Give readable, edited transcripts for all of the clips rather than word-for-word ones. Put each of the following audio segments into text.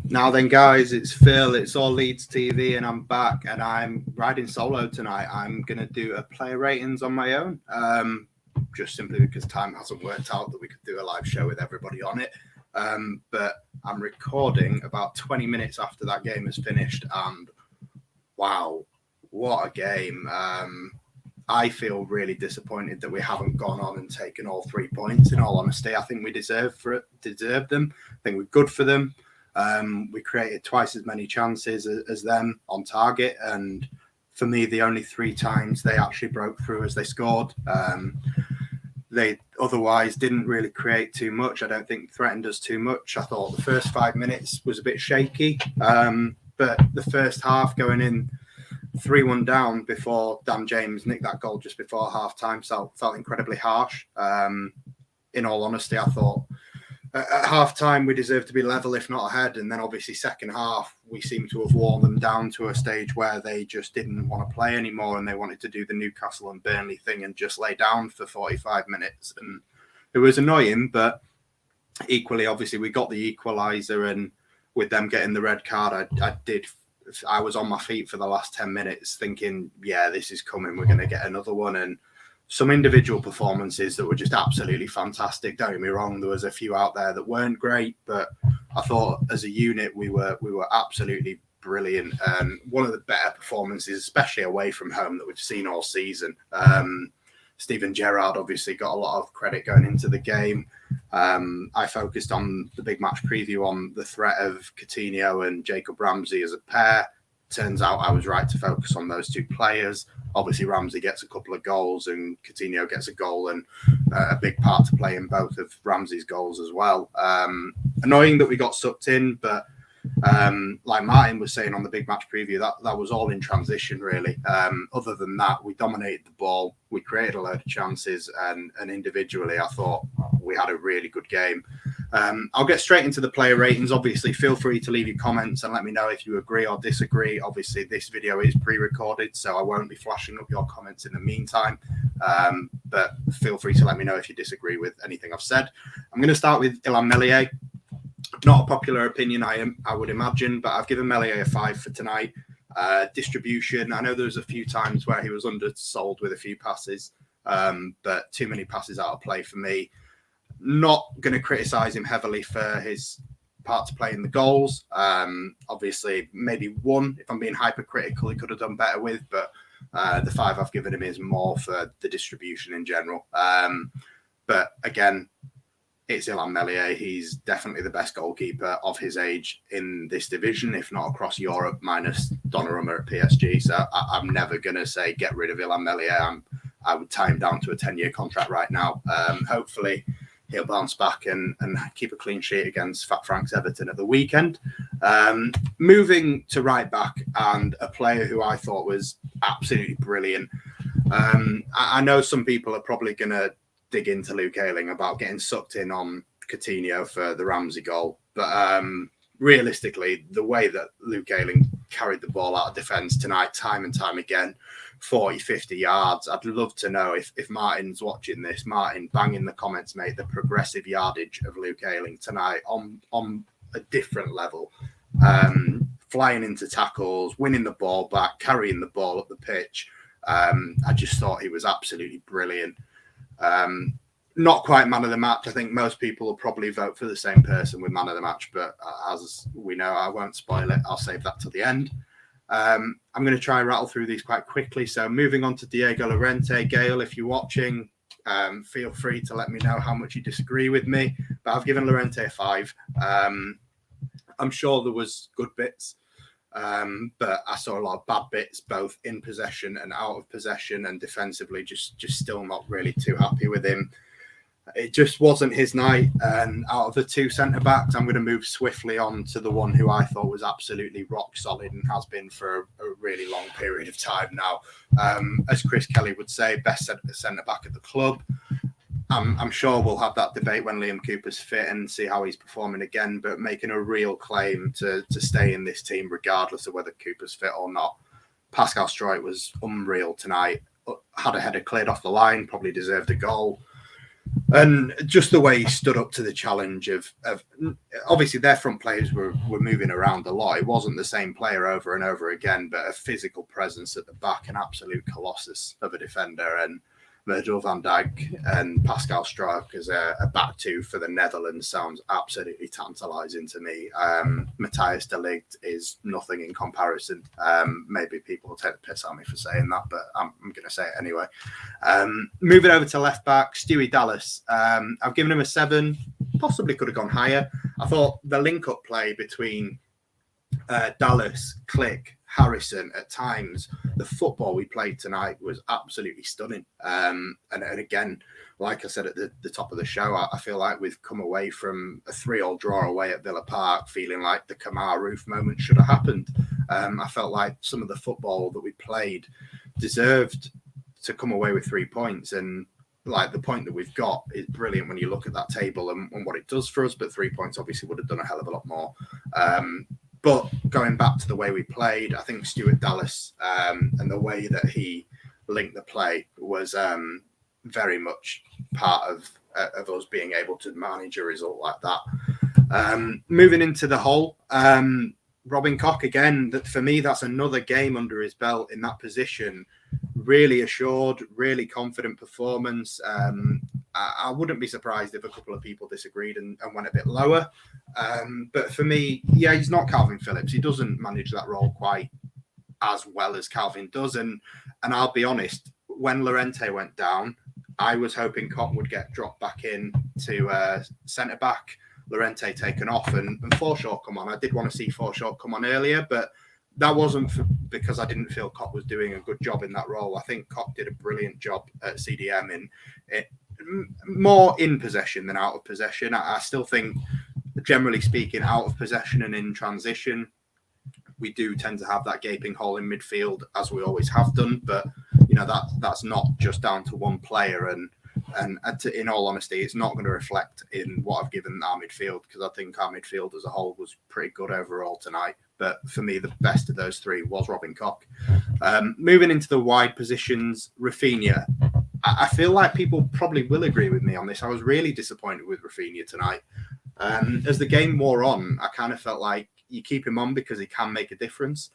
Now then, guys, it's Phil. It's all Leeds TV, and I'm back, and I'm riding solo tonight. I'm going to do a player ratings on my own, just simply because time hasn't worked out that we could do a live show with everybody on it. But I'm recording about 20 minutes after that game has finished, and wow, what a game. I feel really disappointed that we haven't gone on and taken all 3 points. In all honesty, I think we deserve them. I think we're good for them. We created twice as many chances as them on target, and for me, the only 3 times they actually broke through as they scored. They otherwise didn't really create too much. I don't think threatened us too much. I thought the first 5 minutes was a bit shaky, but the first half going in 3-1 down before Dan James nicked that goal just before half-time felt incredibly harsh. In all honesty, I thought at half-time we deserved to be level, if not ahead, and then obviously second half we seem to have worn them down to a stage where they just didn't want to play anymore, and they wanted to do the Newcastle and Burnley thing and just lay down for 45 minutes. And it was annoying, but equally, obviously, we got the equaliser, and with them getting the red card, I was on my feet for the last 10 minutes thinking, yeah, this is coming. We're going to get another one. And some individual performances that were just absolutely fantastic. Don't get me wrong, there was a few out there that weren't great, but I thought as a unit we were absolutely brilliant. And one of the better performances, especially away from home, that we've seen all season. Steven Gerrard obviously got a lot of credit going into the game. I focused on the big match preview on the threat of Coutinho and Jacob Ramsey as a pair. Turns out I was right to focus on those 2 players. Obviously, Ramsey gets a couple of goals and Coutinho gets a goal, and a big part to play in both of Ramsey's goals as well. Annoying that we got sucked in, but like Martin was saying on the big match preview, that was all in transition, really. Other than that, we dominated the ball. We created a load of chances, and individually, I thought we had a really good game. I'll get straight into the player ratings. Obviously, feel free to leave your comments and let me know if you agree or disagree. Obviously, this video is pre-recorded, so I won't be flashing up your comments in the meantime. But feel free to let me know if you disagree with anything I've said. I'm going to start with Illan Meslier. Not a popular opinion, I would imagine, but I've given Meslier a 5 for tonight. Distribution, I know there was a few times where he was undersold with a few passes, but too many passes out of play for me. Not going to criticise him heavily for his part to play in the goals. Obviously, maybe 1, if I'm being hypercritical, he could have done better with, but the 5 I've given him is more for the distribution in general. But again, it's Illan Meslier. He's definitely the best goalkeeper of his age in this division, if not across Europe, minus Donnarumma at PSG. So I'm never going to say get rid of Illan Meslier. I would tie him down to a 10-year contract right now. Hopefully, he'll bounce back and keep a clean sheet against Fat Frank's Everton at the weekend. Moving to right back, and a player who I thought was absolutely brilliant. I know some people are probably going to dig into Luke Ayling about getting sucked in on Coutinho for the Ramsey goal. But realistically, the way that Luke Ayling carried the ball out of defence tonight, time and time again, 40, 50 yards. I'd love to know if Martin's watching this. Martin, bang in the comments, mate, the progressive yardage of Luke Ayling tonight on a different level. Flying into tackles, winning the ball back, carrying the ball up the pitch. I just thought he was absolutely brilliant. Not quite man of the match. I think most people will probably vote for the same person with man of the match, but as we know, I won't spoil it. I'll save that till the end. I'm going to try and rattle through these quite quickly. So moving on to Diego Llorente. Gail, if you're watching, feel free to let me know how much you disagree with me. But I've given Llorente a 5. I'm sure there was good bits, but I saw a lot of bad bits, both in possession and out of possession, and defensively just still not really too happy with him. It just wasn't his night. And out of the 2 centre-backs, I'm going to move swiftly on to the one who I thought was absolutely rock solid and has been for a really long period of time now. As Chris Kelly would say, best centre-back at the club. I'm sure we'll have that debate when Liam Cooper's fit and see how he's performing again, but making a real claim to stay in this team regardless of whether Cooper's fit or not. Pascal Struijk was unreal tonight. Had a header cleared off the line, probably deserved a goal. And just the way he stood up to the challenge of obviously their front players were moving around a lot. It wasn't the same player over and over again, but a physical presence at the back, an absolute colossus of a defender. And Virgil van Dijk and Pascal Struijk as a back two for the Netherlands sounds absolutely tantalising to me. Matthijs de Ligt is nothing in comparison. Maybe people will take the piss out of me for saying that, but I'm going to say it anyway. Moving over to left back, Stewie Dallas. I've given him a 7. Possibly could have gone higher. I thought the link-up play between Dallas, 𝐾𝐿, Harrison, at times, the football we played tonight was absolutely stunning. And again, like I said at the top of the show, I feel like we've come away from a 3-3 draw away at Villa Park feeling like the 𝐘𝐿_Roof moment should have happened. I felt like some of the football that we played deserved to come away with 3 points. And like the point that we've got is brilliant when you look at that table and what it does for us. But 3 points obviously would have done a hell of a lot more. But going back to the way we played, I think Stuart Dallas and the way that he linked the play was very much part of us being able to manage a result like that. Moving into the whole, Robin Koch, again, that for me, that's another game under his belt in that position. Really assured, really confident performance. I wouldn't be surprised if a couple of people disagreed and went a bit lower. But for me, yeah, he's not Calvin Phillips. He doesn't manage that role quite as well as Calvin does. And I'll be honest, when Llorente went down, I was hoping Koch would get dropped back in to centre back, Llorente taken off, and Forshaw come on. I did want to see Forshaw come on earlier, but that wasn't because I didn't feel Koch was doing a good job in that role. I think Koch did a brilliant job at CDM in it, more in possession than out of possession. I still think, generally speaking, out of possession and in transition, we do tend to have that gaping hole in midfield, as we always have done. But you know, that's not just down to one player. And in all honesty, it's not going to reflect in what I've given our midfield, because I think our midfield as a whole was pretty good overall tonight. But for me, the best of those three was Robin Koch. Moving into the wide positions, Raphinha. I feel like people probably will agree with me on this. I was really disappointed with Raphinha tonight. As the game wore on, I kind of felt like you keep him on because he can make a difference.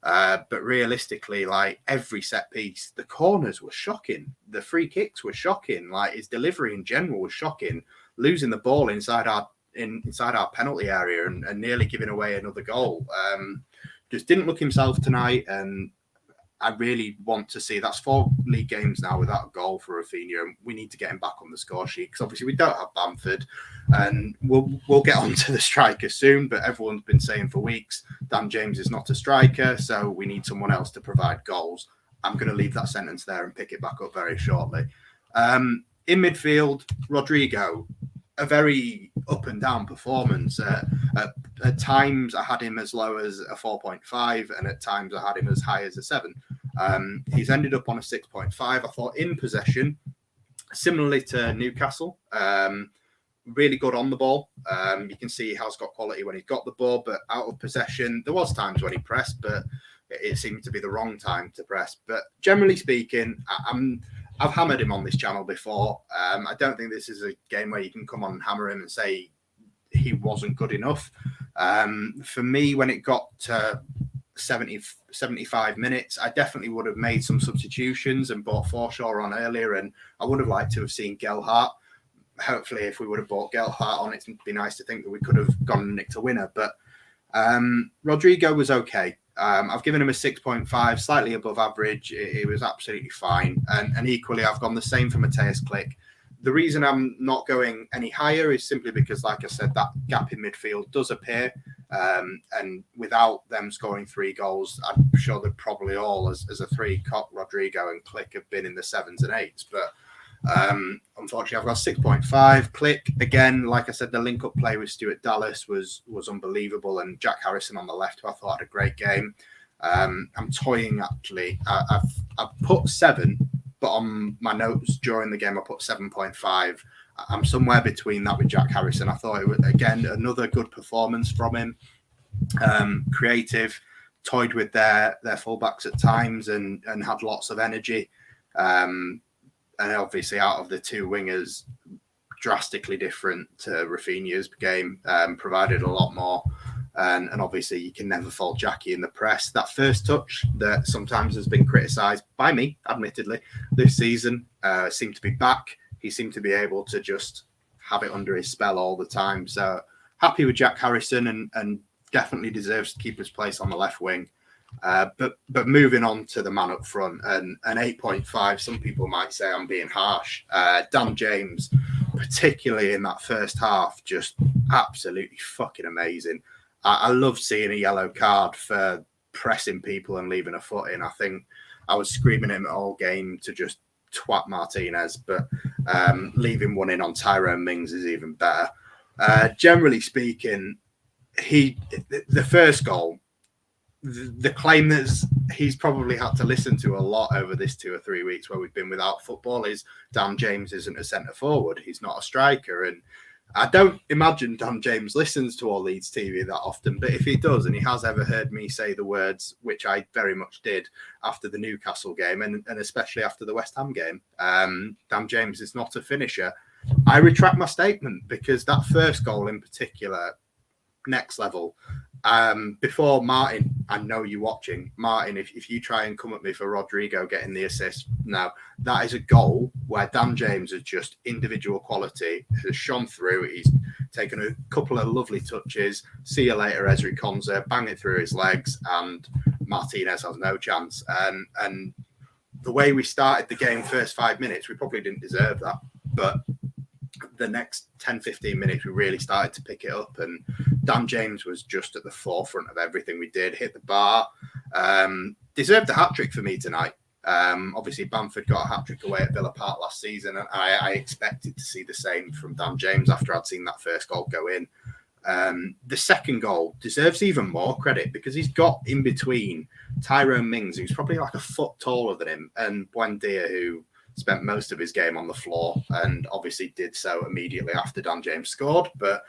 But realistically, like every set piece, the corners were shocking. The free kicks were shocking. Like his delivery in general was shocking. Losing the ball inside our penalty area and nearly giving away another goal. Just didn't look himself tonight. And I really want to see, that's 4 league games now without a goal for Raphinha, and we need to get him back on the score sheet, because obviously we don't have Bamford, and we'll get on to the striker soon, but everyone's been saying for weeks Dan James is not a striker, so we need someone else to provide goals. I'm going to leave that sentence there and pick it back up very shortly. In midfield, Rodrigo, a very up and down performance. At times I had him as low as a 4.5, and at times I had him as high as a 7. He's ended up on a 6.5. I thought in possession, similarly to Newcastle, really good on the ball. You can see he has got quality when he's got the ball, but out of possession, there was times when he pressed, but it seemed to be the wrong time to press. But generally speaking, I've hammered him on this channel before. I don't think this is a game where you can come on and hammer him and say he wasn't good enough. For me, when it got to 75 minutes, I definitely would have made some substitutions and brought Forshaw on earlier, and I would have liked to have seen 𝐾𝐿_R꫏. Hopefully, if we would have brought 𝐾𝐿_R꫏ on, it'd be nice to think that we could have gone and nicked a winner. But Rodrigo was okay. I've given him a 6.5, slightly above average. It was absolutely fine. And equally, I've gone the same for Matthijs de Ligt. The reason I'm not going any higher is simply because, like I said, that gap in midfield does appear. And without them scoring 3 goals, I'm sure they'd probably all, as a 3, Koch, Rodrigo and 𝐾𝐿 have been in the 7s and 8s. But unfortunately, I've got 6.5. 𝐾𝐿, again, like I said, the link-up play with Stuart Dallas was unbelievable, and Jack Harrison on the left, who I thought had a great game. I'm toying, actually. I've put 7, but on my notes during the game, I put 7.5. I'm somewhere between that with Jack Harrison. I thought it was, again, another good performance from him. Creative, toyed with their fullbacks at times and had lots of energy. obviously out of the two wingers, drastically different to Rafinha's game, provided a lot more. And obviously you can never fault Jackie in the press. That first touch that sometimes has been criticised by me, admittedly, this season, seemed to be back. He seemed to be able to just have it under his spell all the time. So happy with Jack Harrison, and definitely deserves to keep his place on the left wing. But moving on to the man up front, and an 8.5, some people might say I'm being harsh. Dan James, particularly in that first half, just absolutely fucking amazing. I love seeing a yellow card for pressing people and leaving a foot in. I think I was screaming at him all game to just twat Martinez, but leaving one in on Tyrone Mings is even better. Generally speaking, the first goal, the claim that he's probably had to listen to a lot over this 2 or 3 weeks where we've been without football is Dan James isn't a centre forward. He's not a striker. And I don't imagine Dan James listens to all Leeds TV that often, but if he does, and he has ever heard me say the words, which I very much did after the Newcastle game, and especially after the West Ham game, Dan James is not a finisher, I retract my statement, because that first goal in particular, next level. Before Martin, I know you're watching. Martin, if you try and come at me for Rodrigo getting the assist, now that is a goal where Dan James has just individual quality, has shone through. He's taken a couple of lovely touches. See you later, 𝐿/𝐶, bang it through his legs, and Martinez has no chance. And the way we started the game, first 5 minutes, we probably didn't deserve that. But the next 10, 15 minutes, we really started to pick it up, and Dan James was just at the forefront of everything we did, hit the bar, deserved a hat-trick for me tonight. Obviously, Bamford got a hat-trick away at Villa Park last season, and I expected to see the same from Dan James after I'd seen that first goal go in. The second goal deserves even more credit, because he's got in between Tyrone Mings, who's probably like a foot taller than him, and Buendia, who spent most of his game on the floor, and obviously did so immediately after Dan James scored. But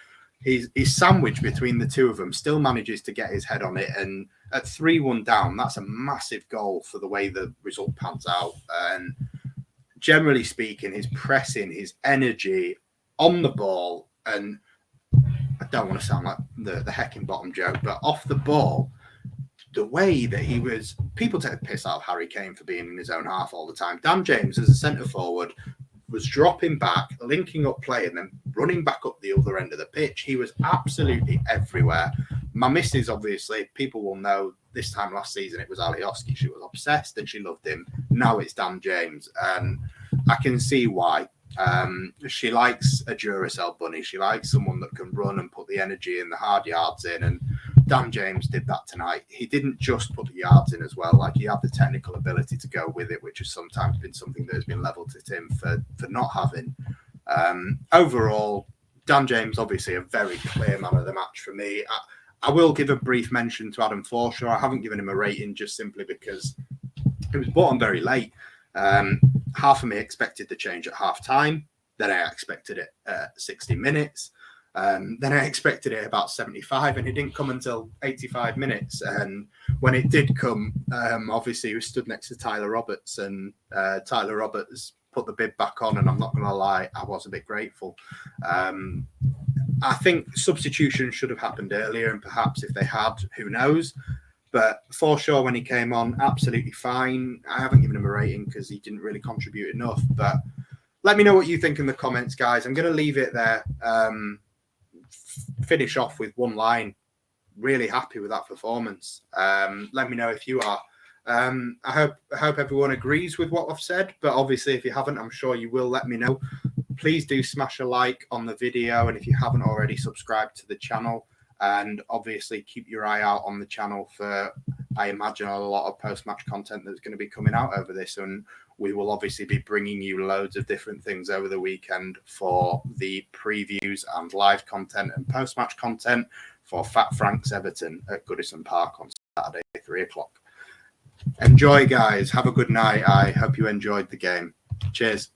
he's sandwiched between the two of them, still manages to get his head on it. And at 3-1 down, that's a massive goal for the way the result pans out. And generally speaking, his pressing, his energy on the ball, and I don't want to sound like the Heckingbottom joke, but off the ball, the way that he was, people take the piss out of Harry Kane for being in his own half all the time. Dan James, as a centre forward, was dropping back, linking up play, and then running back up the other end of the pitch. He was absolutely everywhere. My missus, obviously, people will know this time last season it was 𝐿/𝐶. She was obsessed and she loved him. Now it's Dan James, and I can see why. She likes a Duracell bunny. She likes someone that can run and put the energy and the hard yards in, and Dan James did that tonight. He didn't just put the yards in as well. Like, he had the technical ability to go with it, which has sometimes been something that has been levelled at him for not having. Overall, Dan James, obviously a very clear man of the match for me. I will give a brief mention to Adam Forshaw. I haven't given him a rating just simply because he was brought on very late. Half of me expected the change at half time. Then I expected it at 60 minutes. Then I expected it about 75, and it didn't come until 85 minutes. And when it did come, obviously he was stood next to Tyler Roberts, and Tyler Roberts put the bib back on, and I'm not going to lie, I was a bit grateful. I think substitution should have happened earlier, and perhaps if they had, who knows. But for sure, when he came on, absolutely fine. I haven't given him a rating because he didn't really contribute enough. But let me know what you think in the comments, guys. I'm going to leave it there. Finish off with one line. Really happy with that performance. Let me know if you are. I hope everyone agrees with what I've said, but obviously if you haven't, I'm sure you will let me know. Please do smash a like on the video, and if you haven't already, subscribe to the channel, and obviously keep your eye out on the channel for, I imagine, a lot of post-match content that's going to be coming out over this, and we will obviously be bringing you loads of different things over the weekend for the previews and live content and post-match content for Fat Frank's Everton at Goodison Park on Saturday, 3 o'clock. Enjoy, guys. Have a good night. I hope you enjoyed the game. Cheers.